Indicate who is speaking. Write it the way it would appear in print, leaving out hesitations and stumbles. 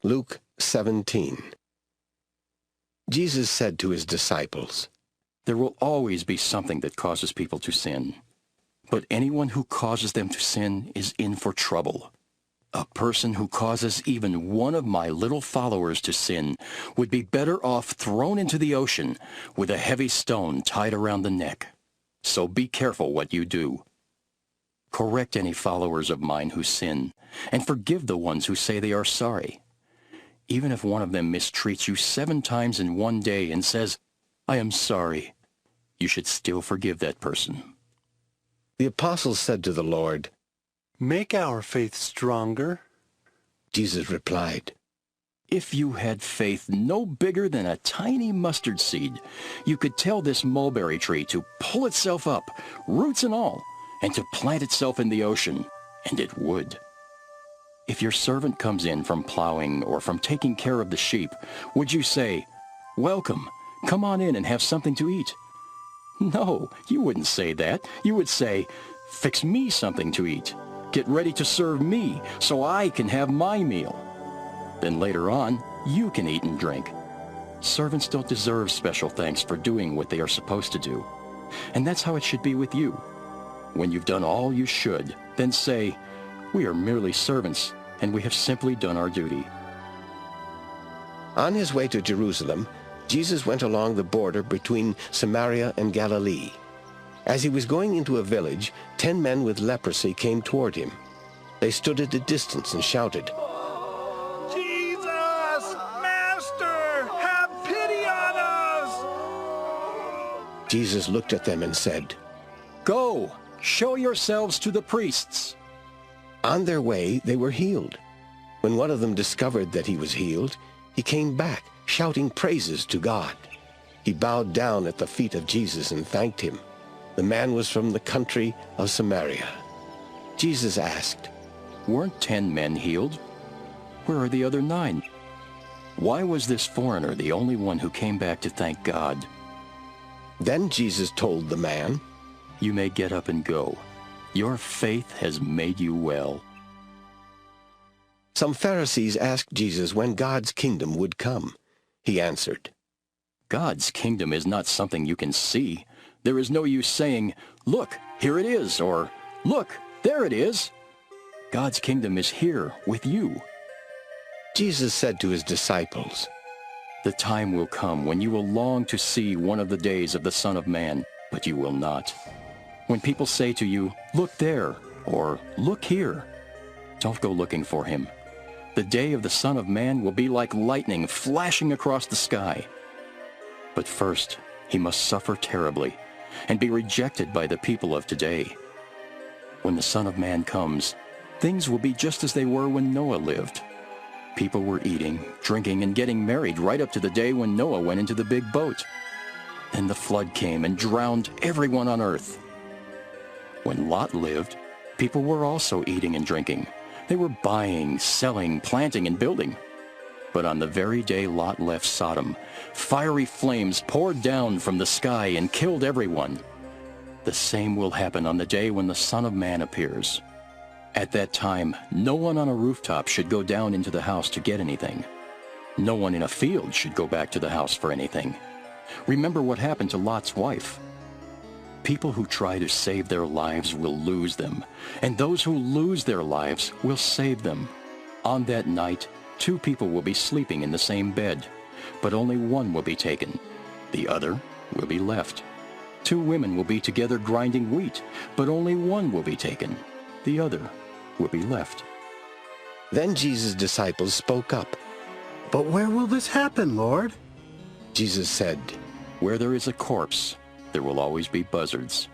Speaker 1: Luke 17. Jesus said to his disciples,
Speaker 2: There will always be something that causes people to sin. But anyone who causes them to sin is in for trouble. A person who causes even one of my little followers to sin would be better off thrown into the ocean with a heavy stone tied around the neck. So be careful what you do. Correct any followers of mine who sin, and forgive the ones who say they are sorry. Even if one of them mistreats you 7 times in one day and says, I am sorry, you should still forgive that person.
Speaker 1: The apostles said to the Lord,
Speaker 3: Make our faith stronger.
Speaker 1: Jesus replied,
Speaker 2: If you had faith no bigger than a tiny mustard seed, you could tell this mulberry tree to pull itself up, roots and all, and to plant itself in the ocean, and it would. If your servant comes in from plowing or from taking care of the sheep, would you say, Welcome, come on in and have something to eat? No, you wouldn't say that. You would say, Fix me something to eat. Get ready to serve me so I can have my meal. Then later on, you can eat and drink. Servants don't deserve special thanks for doing what they are supposed to do. And that's how it should be with you. When you've done all you should, then say, We are merely servants, and we have simply done our duty.
Speaker 1: On his way to Jerusalem, Jesus went along the border between Samaria and Galilee. As he was going into a village, 10 men with leprosy came toward him. They stood at a distance and shouted,
Speaker 4: Jesus, Master, have pity on us!
Speaker 1: Jesus looked at them and said,
Speaker 2: Go, show yourselves to the priests.
Speaker 1: On their way, they were healed. When one of them discovered that he was healed, he came back, shouting praises to God. He bowed down at the feet of Jesus and thanked him. The man was from the country of Samaria. Jesus asked,
Speaker 2: Weren't 10 men healed? Where are the other 9? Why was this foreigner the only one who came back to thank God?
Speaker 1: Then Jesus told the man,
Speaker 2: You may get up and go. Your faith has made you well.
Speaker 1: Some Pharisees asked Jesus when God's kingdom would come. He answered,
Speaker 2: God's kingdom is not something you can see. There is no use saying, Look, here it is, or Look, there it is. God's kingdom is here with you.
Speaker 1: Jesus said to his disciples,
Speaker 2: The time will come when you will long to see one of the days of the Son of Man, but you will not. When people say to you, Look there, or Look here, don't go looking for him. The day of the Son of Man will be like lightning flashing across the sky. But first, he must suffer terribly and be rejected by the people of today. When the Son of Man comes, things will be just as they were when Noah lived. People were eating, drinking, and getting married right up to the day when Noah went into the big boat. Then the flood came and drowned everyone on earth. When Lot lived, people were also eating and drinking. They were buying, selling, planting, and building. But on the very day Lot left Sodom, fiery flames poured down from the sky and killed everyone. The same will happen on the day when the Son of Man appears. At that time, no one on a rooftop should go down into the house to get anything. No one in a field should go back to the house for anything. Remember what happened to Lot's wife. People who try to save their lives will lose them, and those who lose their lives will save them. On that night, 2 people will be sleeping in the same bed, but only one will be taken. The other will be left. 2 women will be together grinding wheat, but only one will be taken. The other will be left.
Speaker 1: Then Jesus' disciples spoke up.
Speaker 3: But where will this happen, Lord?
Speaker 1: Jesus said,
Speaker 2: Where there is a corpse, there will always be buzzards.